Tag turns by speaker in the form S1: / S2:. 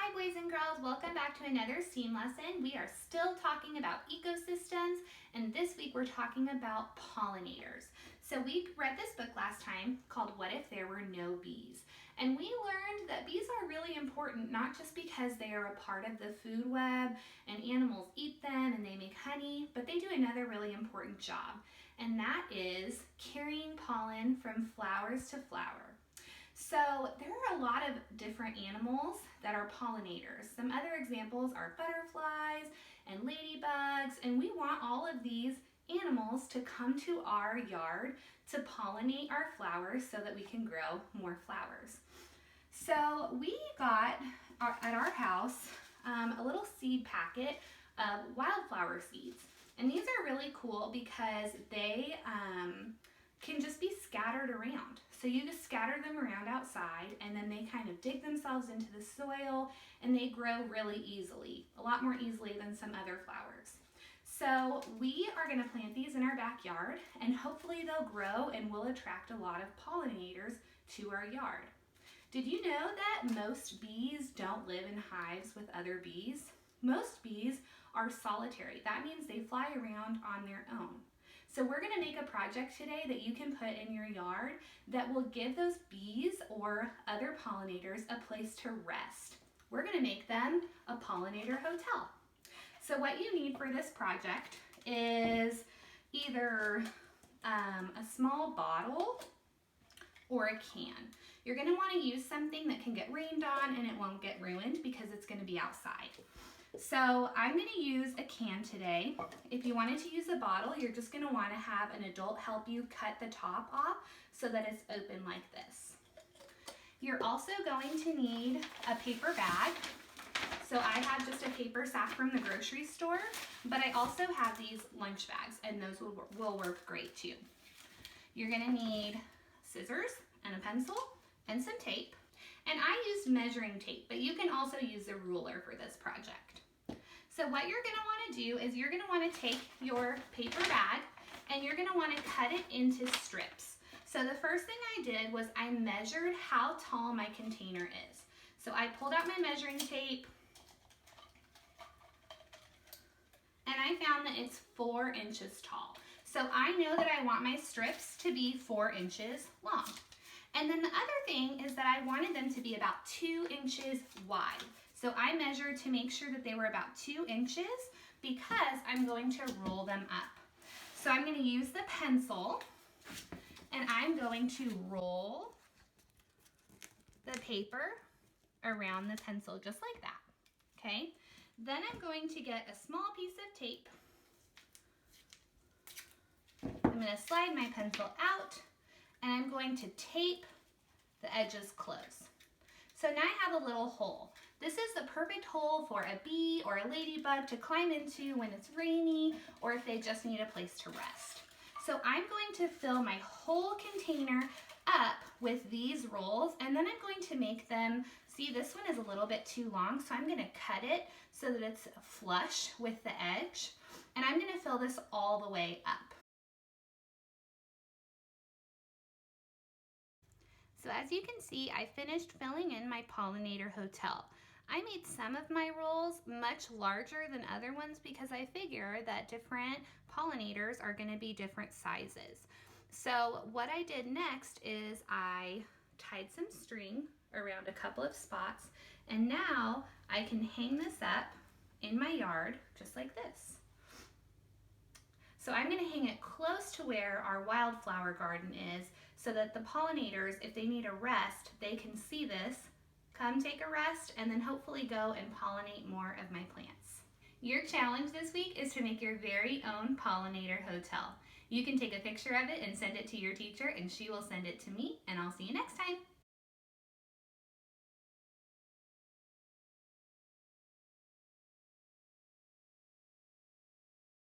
S1: Hi boys and girls, welcome back to another STEAM lesson. We are still talking about ecosystems, and this week we're talking about pollinators. So we read this book last time called What If There Were No Bees? And we learned that bees are really important, not just because they are a part of the food web and animals eat them and they make honey, but they do another really important job, and that is carrying pollen from flowers to flower. So there are a lot of different animals that are pollinators. Some other examples are butterflies and ladybugs, and we want all of these animals to come to our yard to pollinate our flowers so that we can grow more flowers. So we got at our house a little seed packet of wildflower seeds. And these are really cool because they can just be scattered around. So you just scatter them around outside and then they kind of dig themselves into the soil and they grow really easily, a lot more easily than some other flowers. So we are going to plant these in our backyard and hopefully they'll grow and will attract a lot of pollinators to our yard. Did you know that most bees don't live in hives with other bees? Most bees are solitary. That means they fly around on their own. So we're going to make a project today that you can put in your yard that will give those bees or other pollinators a place to rest. We're going to make them a pollinator hotel. So what you need for this project is either a small bottle or a can. You're going to want to use something that can get rained on and it won't get ruined because it's going to be outside. So I'm going to use a can today. If you wanted to use a bottle, you're just going to want to have an adult help you cut the top off so that it's open like this. You're also going to need a paper bag. So I have just a paper sack from the grocery store, but I also have these lunch bags and those will work great too. You're going to need scissors and a pencil and some tape. And I used measuring tape, but you can also use a ruler for this project. So what you're gonna wanna do is you're gonna wanna take your paper bag and you're gonna wanna cut it into strips. So the first thing I did was I measured how tall my container is. So I pulled out my measuring tape and I found that it's 4 inches tall. So I know that I want my strips to be 4 inches long. And then the other thing is that I wanted them to be about 2 inches wide. So I measured to make sure that they were about 2 inches because I'm going to roll them up. So I'm going to use the pencil and I'm going to roll the paper around the pencil just like that. Okay? Then I'm going to get a small piece of tape. I'm going to slide my pencil out and I'm going to tape the edges close. So now I have a little hole. This is the perfect hole for a bee or a ladybug to climb into when it's rainy or if they just need a place to rest. So I'm going to fill my whole container up with these rolls and then I'm going to make them, see this one is a little bit too long, so I'm going to cut it so that it's flush with the edge and I'm going to fill this all the way up. So as you can see, I finished filling in my pollinator hotel. I made some of my rolls much larger than other ones because I figure that different pollinators are going to be different sizes. So what I did next is I tied some string around a couple of spots and now I can hang this up in my yard just like this. So I'm going to hang it close to where our wildflower garden is so that the pollinators, if they need a rest, they can see this, come take a rest, and then hopefully go and pollinate more of my plants. Your challenge this week is to make your very own pollinator hotel. You can take a picture of it and send it to your teacher and she will send it to me, and I'll see you next time.